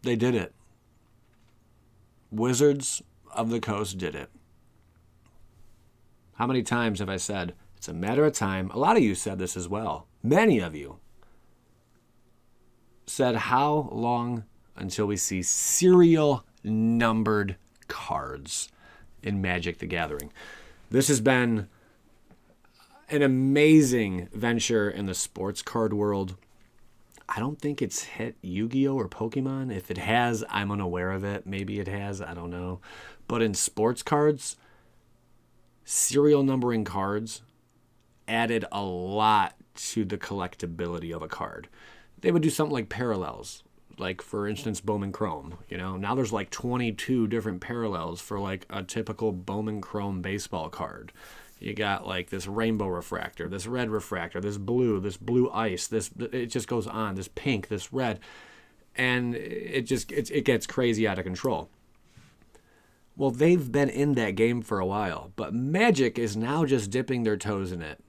They did it. Wizards of the Coast did it. How many times have I said, it's a matter of time? A lot of you said this as well. Many of you said, how long until we see serial numbered cards in Magic the Gathering? This has been an amazing venture in the sports card world. I don't think it's hit Yu-Gi-Oh! Or Pokemon. If it has, I'm unaware of it. Maybe it has. I don't know. But in sports cards, serial numbering cards added a lot to the collectability of a card. They would do something like parallels. Like, for instance, Bowman Chrome. Now there's like 22 different parallels for like a typical Bowman Chrome baseball card. You got like this rainbow refractor, this red refractor, this blue ice, it just goes on, this pink, this red, and it gets crazy out of control. Well, they've been in that game for a while, but Magic is now just dipping their toes in it.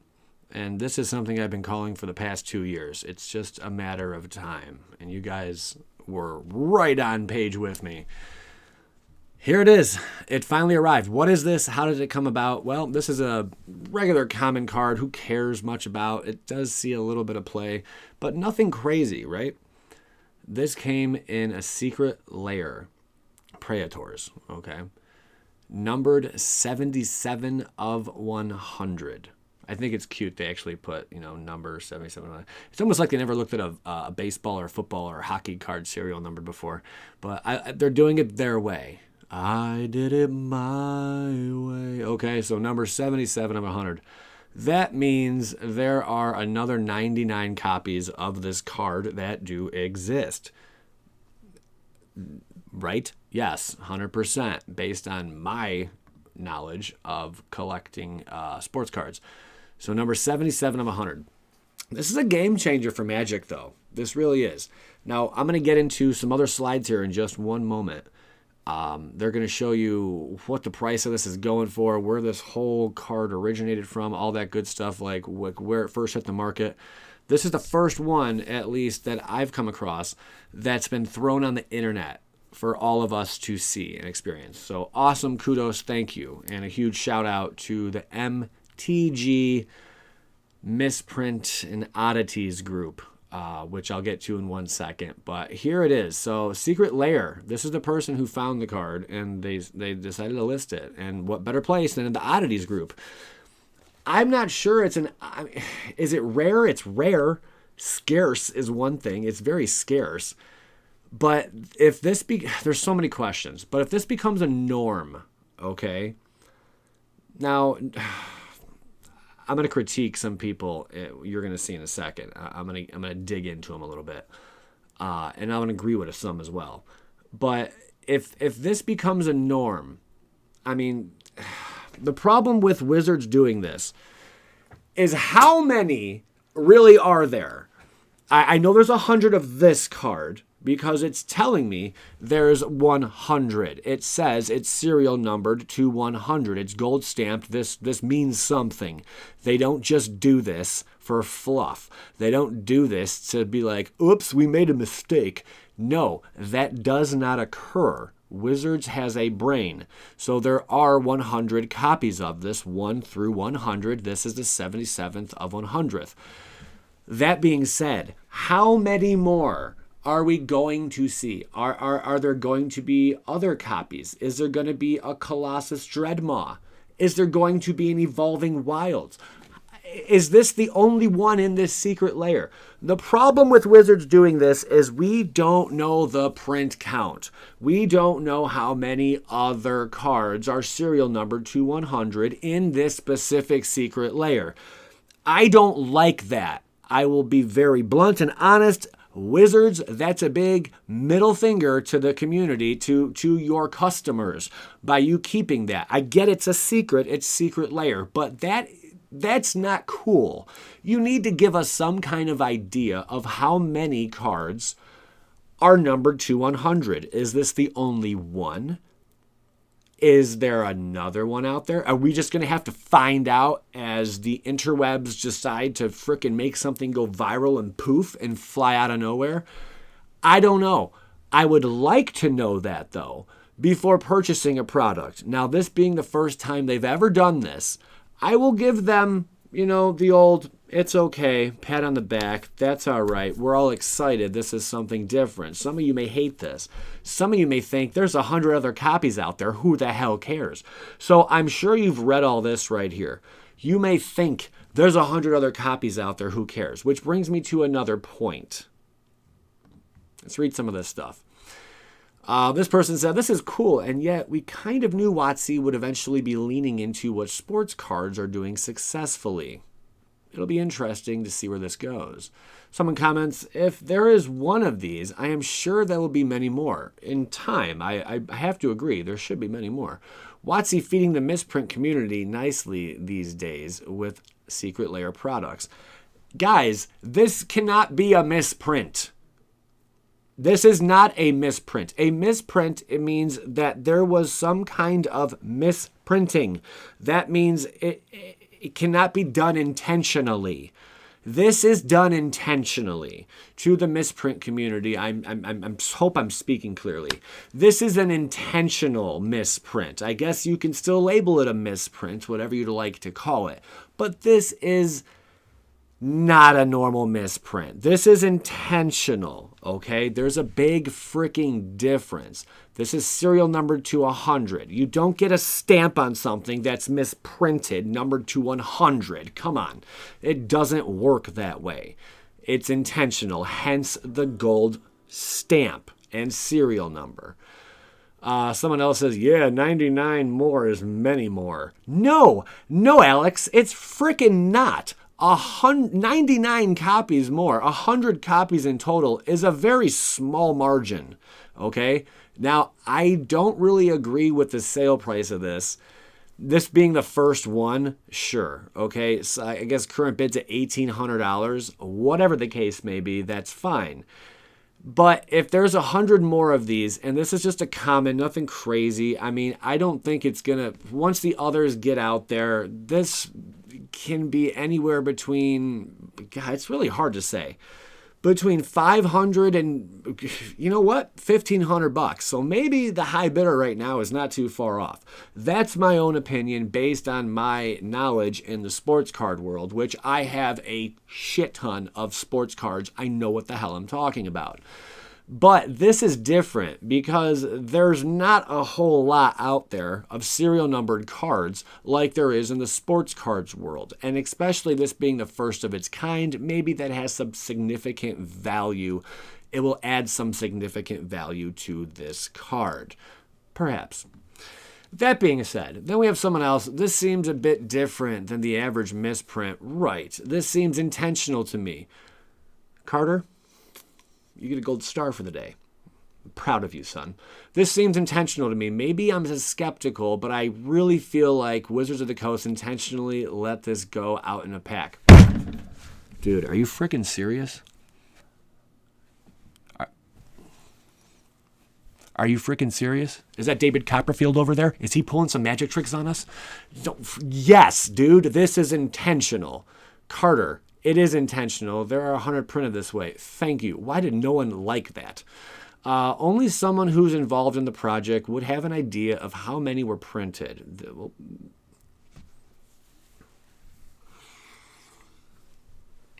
And this is something I've been calling for the past 2 years. It's just a matter of time. And you guys were right on page with me. Here it is. It finally arrived. What is this? How did it come about? Well, this is a regular common card. Who cares much about? It does see a little bit of play, but nothing crazy, right? This came in a secret lair. Praetors, okay? Numbered 77 of 100. I think it's cute they actually put, number 77 on it. It's almost like they never looked at a baseball or football or hockey card serial number before. But they're doing it their way. I did it my way. Okay, so number 77 of 100. That means there are another 99 copies of this card that do exist. Right? Yes, 100%, based on my knowledge of collecting sports cards. So number 77 of 100. This is a game changer for Magic, though. This really is. Now, I'm going to get into some other slides here in just one moment. They're going to show you what the price of this is going for, where this whole card originated from, all that good stuff, like where it first hit the market. This is the first one, at least, that I've come across that's been thrown on the internet for all of us to see and experience. So awesome, kudos, thank you. And a huge shout out to the MTG Misprint and Oddities group, which I'll get to in 1 second. But here it is. So Secret Lair. This is the person who found the card, and they decided to list it. And what better place than in the Oddities group? I'm not sure is it rare? It's rare. Scarce is one thing. It's very scarce. But if this there's so many questions, but if this becomes a norm, okay? Now, I'm going to critique some people. You're going to see in a second. I'm going to dig into them a little bit. And I'm going to agree with some as well. But if this becomes a norm, I mean, the problem with Wizards doing this is how many really are there? I know there's 100 of this card because it's telling me there's 100. It says it's serial numbered to 100. It's gold stamped. This means something. They don't just do this for fluff. They don't do this to be like, oops, we made a mistake. No, that does not occur. Wizards has a brain. So there are 100 copies of this, 1 through 100. This is the 77th of 100th. That being said, how many more are we going to see? Are there going to be other copies? Is there going to be a Colossus Dreadmaw? Is there going to be an Evolving Wilds? Is this the only one in this secret lair? The problem with Wizards doing this is we don't know the print count. We don't know how many other cards are serial numbered to 100 in this specific secret lair. I don't like that. I will be very blunt and honest. Wizards, that's a big middle finger to the community, to your customers, by you keeping that. I get it's a secret, it's secret lair, but that's not cool. You need to give us some kind of idea of how many cards are numbered to 100. Is this the only one? Is there another one out there? Are we just going to have to find out as the interwebs decide to frickin' make something go viral and poof and fly out of nowhere? I don't know. I would like to know that, though, before purchasing a product. Now, this being the first time they've ever done this, I will give them, the old, it's okay, pat on the back, that's all right, we're all excited, this is something different. Some of you may hate this. Some of you may think there's 100 other copies out there, who the hell cares? So I'm sure you've read all this right here. You may think there's 100 other copies out there, who cares? Which brings me to another point. Let's read some of this stuff. This person said, this is cool, and yet we kind of knew Wotc would eventually be leaning into what sports cards are doing successfully. It'll be interesting to see where this goes. Someone comments, if there is one of these, I am sure there will be many more. In time, I have to agree, there should be many more. Wotc feeding the misprint community nicely these days with secret layer products. Guys, this cannot be a misprint. This is not a misprint. A misprint, it means that there was some kind of misprinting. That means it cannot be done intentionally. This is done intentionally. To the misprint community, I hope I'm speaking clearly. This is an intentional misprint. I guess you can still label it a misprint, whatever you'd like to call it. But this is not a normal misprint. This is intentional, okay? There's a big freaking difference. This is serial numbered to 100. You don't get a stamp on something that's misprinted, numbered to 100. Come on. It doesn't work that way. It's intentional, hence the gold stamp and serial number. Someone else says, yeah, 99 more is many more. No, Alex, it's freaking not. 99 copies more, 100 copies in total is a very small margin, okay? Now, I don't really agree with the sale price of this. This being the first one, sure, okay? So I guess current bid's at $1,800. Whatever the case may be, that's fine. But if there's 100 more of these, and this is just a common, nothing crazy, I mean, I don't think it's going to, once the others get out there, this can be anywhere between, God, it's really hard to say, between 500 and, you know what, $1,500. So maybe the high bidder right now is not too far off. That's my own opinion based on my knowledge in the sports card world, which I have a shit ton of sports cards. I know what the hell I'm talking about. But this is different because there's not a whole lot out there of serial numbered cards like there is in the sports cards world. And especially this being the first of its kind, maybe that has some significant value. It will add some significant value to this card. Perhaps. That being said, then we have someone else. This seems a bit different than the average misprint. Right. This seems intentional to me. Carter? You get a gold star for the day. I'm proud of you, son. This seems intentional to me. Maybe I'm just skeptical, but I really feel like Wizards of the Coast intentionally let this go out in a pack. Dude, are you freaking serious? Are you freaking serious? Is that David Copperfield over there? Is he pulling some magic tricks on us? Yes, dude, this is intentional. Carter, it is intentional. There are 100 printed this way. Thank you. Why did no one like that? Only someone who's involved in the project would have an idea of how many were printed.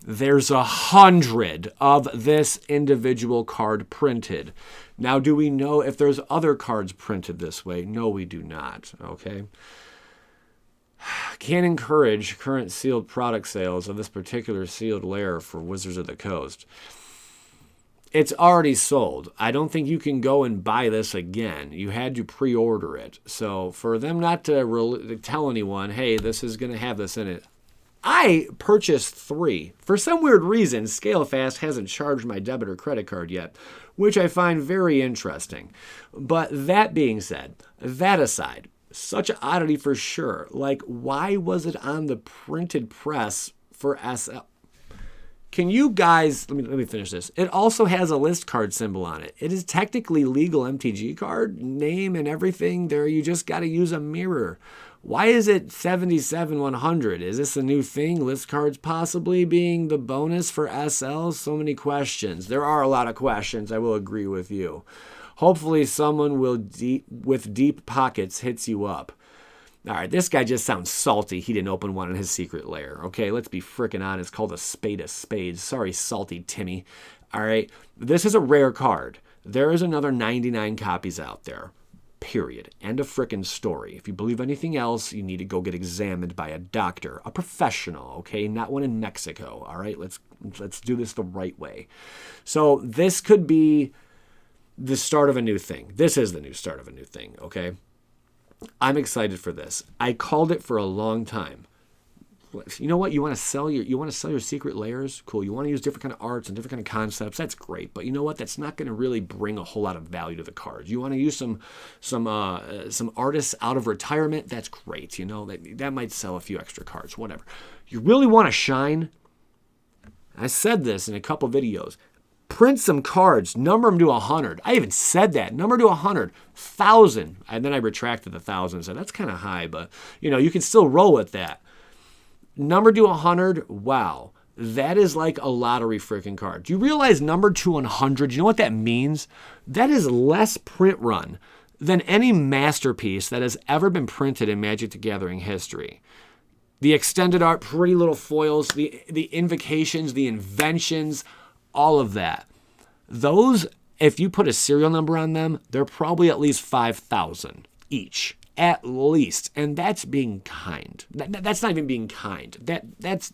There's 100 of this individual card printed. Now, do we know if there's other cards printed this way? No, we do not. Okay. Can't encourage current sealed product sales of this particular sealed layer for Wizards of the Coast. It's already sold. I don't think you can go and buy this again. You had to pre-order it. So for them not to tell anyone, hey, this is going to have this in it. I purchased 3. For some weird reason, ScaleFast hasn't charged my debit or credit card yet, which I find very interesting. But that being said, that aside, such an oddity for sure. Like, why was it on the printed press for SL? Can you guys, let me finish this. It also has a list card symbol on it. It is technically legal MTG card, name and everything. There, you just got to use a mirror. Why is it 77-100? Is this a new thing? List cards possibly being the bonus for SL? So many questions. There are a lot of questions. I will agree with you. Hopefully someone with deep pockets hits you up. All right, this guy just sounds salty. He didn't open one in his secret lair. Okay, let's be freaking honest. Called a spade a spade. Sorry, salty Timmy. All right, this is a rare card. There is another 99 copies out there. Period. End of frickin' story. If you believe anything else, you need to go get examined by a doctor, a professional, okay? Not one in Mexico, all right? Let's do this the right way. So this could be the start of a new thing. This is the new start of a new thing, okay? I'm excited for this. I called it for a long time. You know what? You want to sell your secret lairs? Cool. You want to use different kind of arts and different kind of concepts? That's great. But you know what? That's not going to really bring a whole lot of value to the cards. You want to use some artists out of retirement? That's great. You know, that might sell a few extra cards, whatever. You really want to shine? I said this in a couple videos. Print some cards, number them to 100. I even said that, number to 100, 1,000. And then I retracted the 1,000 and said, that's kind of high, but you know, you can still roll with that. Number to 100, wow. That is like a lottery freaking card. Do you realize number to 100, you know what that means? That is less print run than any masterpiece that has ever been printed in Magic the Gathering history. The extended art, pretty little foils, the invocations, the inventions, all of that. Those, if you put a serial number on them, they're probably at least 5,000 each. At least. And that's being kind. That's not even being kind. That's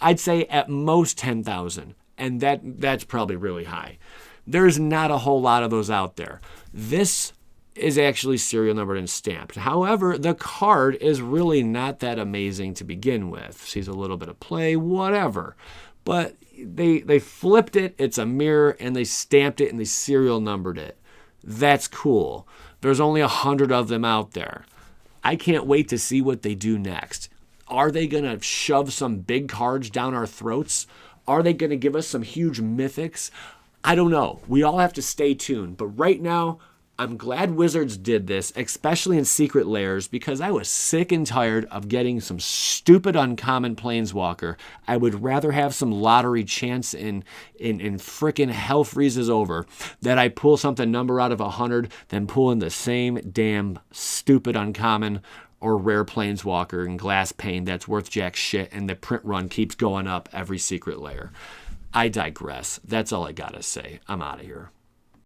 I'd say at most 10,000. And that's probably really high. There's not a whole lot of those out there. This is actually serial numbered and stamped. However, the card is really not that amazing to begin with. Sees a little bit of play, whatever. But they flipped it, it's a mirror, and they stamped it and they serial numbered it. That's cool. There's only 100 of them out there. I can't wait to see what they do next. Are they going to shove some big cards down our throats? Are they going to give us some huge mythics? I don't know. We all have to stay tuned. But right now, I'm glad Wizards did this, especially in Secret Lairs, because I was sick and tired of getting some stupid uncommon Planeswalker. I would rather have some lottery chance in frickin' Hell Freezes Over that I pull something number out of 100 than pulling the same damn stupid uncommon or rare Planeswalker in glass pane that's worth jack shit and the print run keeps going up every Secret Lair. I digress. That's all I gotta say. I'm out of here.